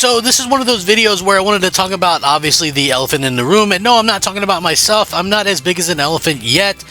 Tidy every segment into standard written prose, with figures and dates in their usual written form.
So this is one of those videos where I wanted to talk about, obviously, the elephant in the room. And no, I'm not talking about myself. I'm not as big as an elephant yet.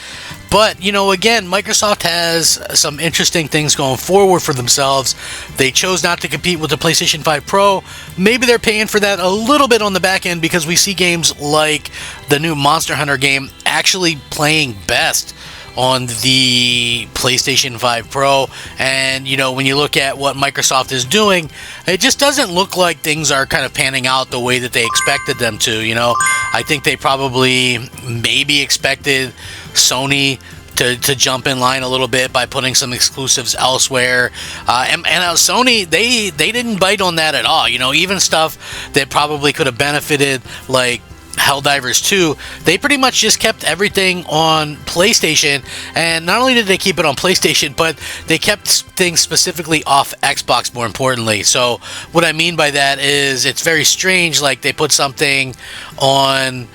But, you know, again, Microsoft has some interesting things going forward for themselves. They chose not to compete with the PlayStation 5 Pro. Maybe they're paying for that a little bit on the back end because we see games like the new Monster Hunter game actually playing best on the PlayStation 5 Pro. And, you know, when you look at what Microsoft is doing, it just doesn't look like things are kind of panning out the way that they expected them to. You know, I think they probably maybe expected Sony to jump in line a little bit by putting some exclusives elsewhere. And Sony, they didn't bite on that at all. You know, even stuff that probably could have benefited, like Helldivers 2, they pretty much just kept everything on PlayStation. And not only did they keep it on PlayStation, but they kept things specifically off Xbox, more importantly. So what I mean by that is it's very strange. Like they put something on,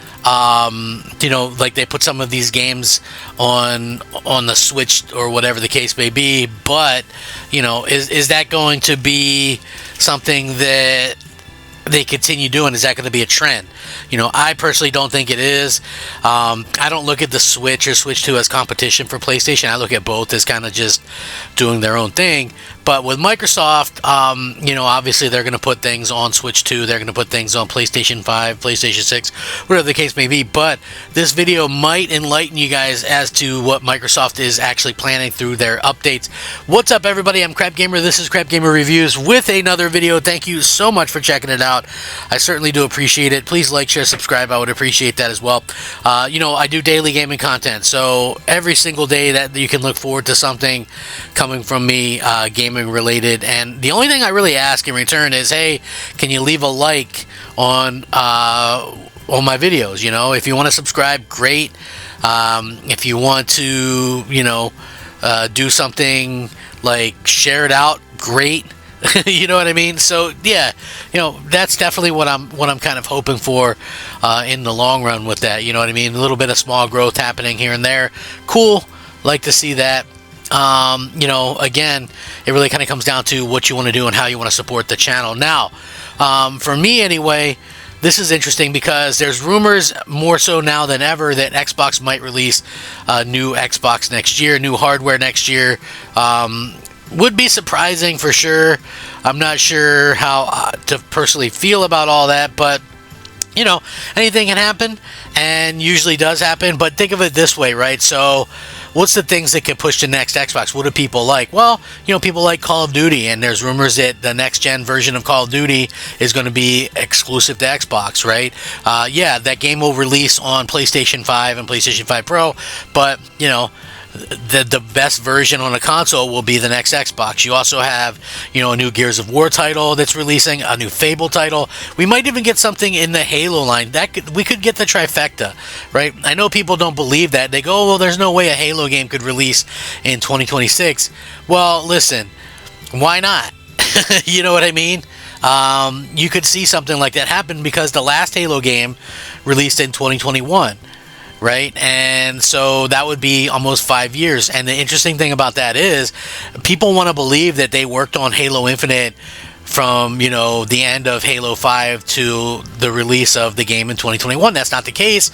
you know, like they put some of these games on the Switch or whatever the case may be. But, you know, is that going to be something that they continue doing? Is that going to be a trend? You know, I personally don't think it is. I don't look at the Switch or Switch 2 as competition for PlayStation. I look at both as kind of just doing their own thing. But with Microsoft, you know, obviously they're going to put things on Switch 2. They're going to put things on PlayStation 5, PlayStation 6, whatever the case may be. But this video might enlighten you guys as to what Microsoft is actually planning through their updates. What's up, everybody? I'm Crap Gamer. This is Crap Gamer Reviews with another video. Thank you so much for checking it out. I certainly do appreciate it. Please like, share, subscribe. I would appreciate that as well. You know, I do daily gaming content, so every single day that you can look forward to something coming from me, gaming related. And the only thing I really ask in return is, hey, can you leave a like on my videos? You know, if you want to subscribe, great. If you want to, you know, do something like share it out, great. You know what I mean? So yeah, you know, that's definitely what I'm kind of hoping for in the long run with that. You know what I mean? A little bit of small growth happening here and there. Cool. Like to see that. You know, again, it really kind of comes down to what you want to do and how you want to support the channel. Now, for me anyway, this is interesting because there's rumors more so now than ever that Xbox might release a new Xbox next year, new hardware next year. Would be surprising for sure. I'm not sure how to personally feel about all that, but you know, anything can happen and usually does happen. But think of it this way, right? So what's the things that could push the next Xbox? What do people like? Well, you know, people like Call of Duty, and there's rumors that the next gen version of Call of Duty is going to be exclusive to Xbox, right? Yeah, that game will release on PlayStation 5 and PlayStation 5 Pro, but you know, the best version on a console will be the next Xbox. You also have, you know, a new Gears of War title that's releasing, a new Fable title. We might even get something in the Halo line. We could get the trifecta, right? I know people don't believe that. They go, oh, well, there's no way a Halo game could release in 2026. Well, listen, why not? You know what I mean? You could see something like that happen because the last Halo game released in 2021. Right? And so that would be almost 5 years. And the interesting thing about that is people want to believe that they worked on Halo Infinite from, you know, the end of Halo 5 to the release of the game in 2021. That's not the case.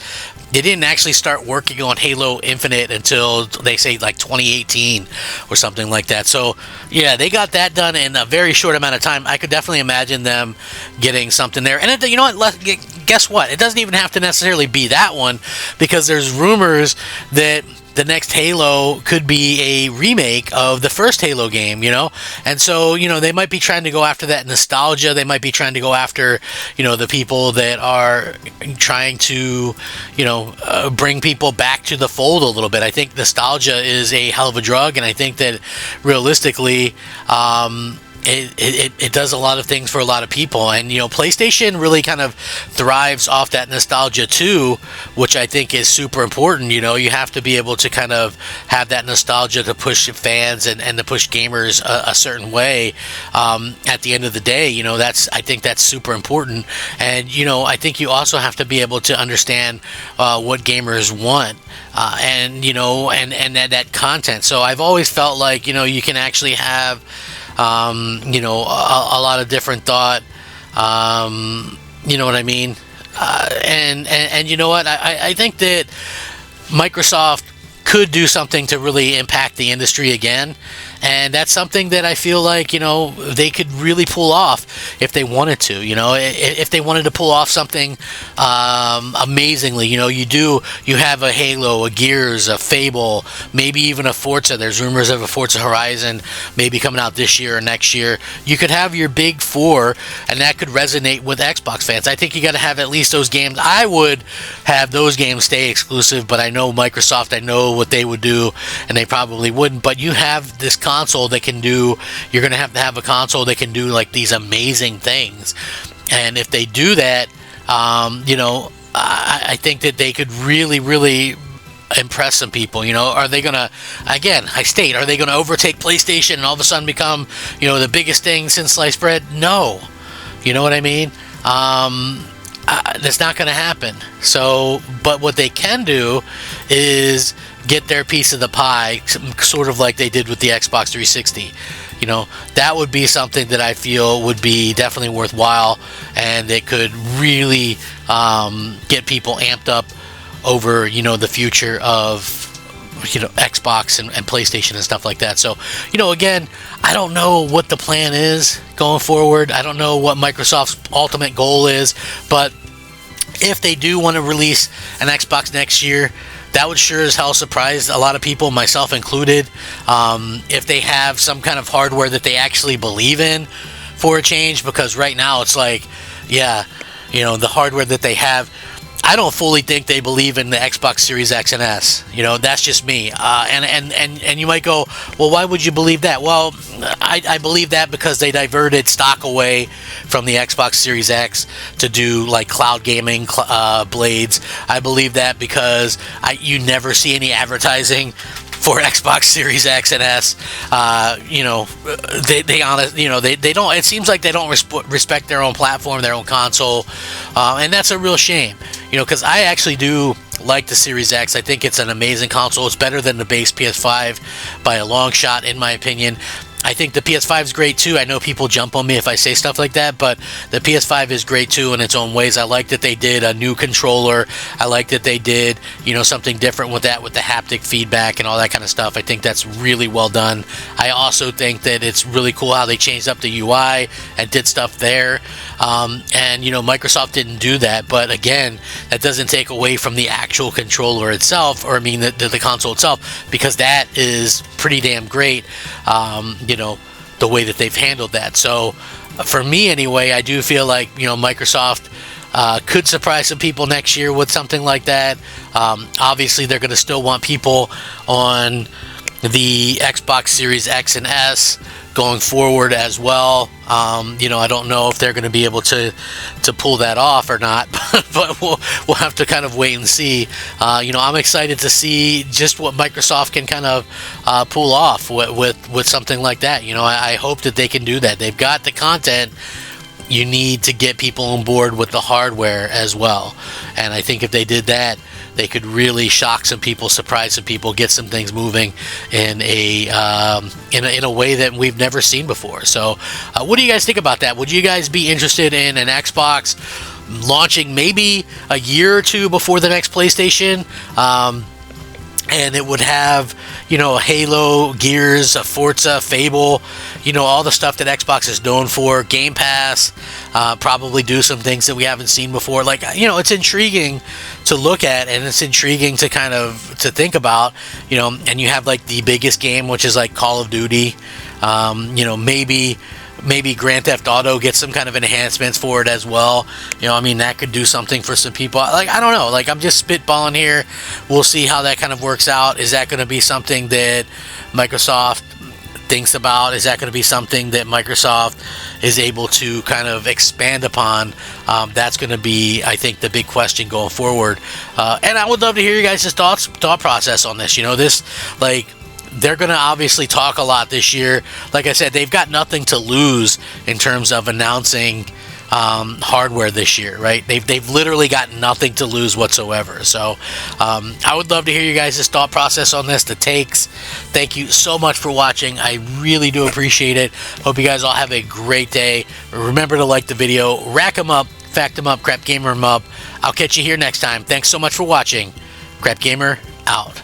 They didn't actually start working on Halo Infinite until, they say, like 2018 or something like that. So, yeah, they got that done in a very short amount of time. I could definitely imagine them getting something there. And, you know what? Guess what? It doesn't even have to necessarily be that one, because there's rumors that the next Halo could be a remake of the first Halo game, you know? And so, you know, they might be trying to go after that nostalgia. They might be trying to go after, you know, the people that are trying to, you know, bring people back to the fold a little bit. I think nostalgia is a hell of a drug, and I think that realistically, it does a lot of things for a lot of people. And, you know, PlayStation really kind of thrives off that nostalgia too, which I think is super important. You know, you have to be able to kind of have that nostalgia to push fans and to push gamers a certain way. At the end of the day, you know, I think that's super important. And, you know, I think you also have to be able to understand what gamers want. And, you know, and that content. So I've always felt like, you know, you can actually have, you know, a lot of different thought You know what I mean? And you know what? I think that Microsoft could do something to really impact the industry again. And that's something that I feel like, they could really pull off if they wanted to, if they wanted to pull off something amazingly. You have a Halo, a Gears, a Fable, maybe even a Forza. There's rumors of a Forza Horizon maybe coming out this year or next year. You could have your big four, and that could resonate with Xbox fans. I think you got to have at least those games. I would have those games stay exclusive, but I know Microsoft, I know what they would do, and they probably wouldn't. But you have this console that can do, you're going to have a console that can do like these amazing things. And if they do that, I think that they could really, really impress some people. Are they going to, again, are they going to overtake PlayStation and all of a sudden become, the biggest thing since sliced bread? No. You know what I mean? That's not going to happen. So, but what they can do is get their piece of the pie, sort of like they did with the Xbox 360. That would be something that I feel would be definitely worthwhile, and it could really get people amped up over, the future of, Xbox and PlayStation and stuff like that. So, again, I don't know what the plan is going forward. I don't know what Microsoft's ultimate goal is, but if they do want to release an Xbox next year, that would sure as hell surprise a lot of people, myself included. If they have some kind of hardware that they actually believe in for a change, because right now it's like, yeah, the hardware that they have, I don't fully think they believe in the Xbox Series X and S. That's just me. And you might go, well, why would you believe that? Well, I believe that because they diverted stock away from the Xbox Series X to do like cloud gaming blades. I believe that because you never see any advertising for Xbox Series X and S. They don't. It seems like they don't respect their own platform, their own console, and that's a real shame. Because I actually do like the Series X. I think it's an amazing console. It's better than the base PS5 by a long shot, in my opinion. I think the PS5 is great too. I know people jump on me if I say stuff like that, but the PS5 is great too in its own ways. I like that they did a new controller. I like that they did, something different with that, with the haptic feedback and all that kind of stuff. I think that's really well done. I also think that it's really cool how they changed up the UI and did stuff there. And Microsoft didn't do that, but again, that doesn't take away from the actual controller itself, or the console itself, because that is pretty damn great. The way that they've handled that. So for me anyway, I do feel like, Microsoft could surprise some people next year with something like that. Obviously, they're going to still want people on the Xbox Series X and S going forward as well. I don't know if they're going to be able to pull that off or not, but we'll have to kind of wait and see. I'm excited to see just what Microsoft can kind of pull off with something like that. I hope that they can do that. They've got the content. You need to get people on board with the hardware as well, and I think if they did that, they could really shock some people, surprise some people, get some things moving in a way that we've never seen before. So, what do you guys think about that? Would you guys be interested in an Xbox launching maybe a year or two before the next PlayStation? And it would have, a Halo, Gears, a Forza, Fable, all the stuff that Xbox is known for, Game Pass, probably do some things that we haven't seen before. Like, it's intriguing to look at, and it's intriguing to kind of to think about, and you have like the biggest game, which is like Call of Duty, maybe Grand Theft Auto gets some kind of enhancements for it as well. That could do something for some people. Like, I don't know. Like, I'm just spitballing here. We'll see how that kind of works out. Is that going to be something that Microsoft thinks about? Is that going to be something that Microsoft is able to kind of expand upon? That's going to be, I think, the big question going forward. And I would love to hear you guys' thought process on this. They're going to obviously talk a lot this year. Like I said, they've got nothing to lose in terms of announcing hardware this year, right? They've literally got nothing to lose whatsoever. So I would love to hear you guys' thought process on this, the takes. Thank you so much for watching. I really do appreciate it. Hope you guys all have a great day. Remember to like the video, rack them up, fact them up, Crap Gamer them up. I'll catch you here next time. Thanks so much for watching. Crap Gamer out.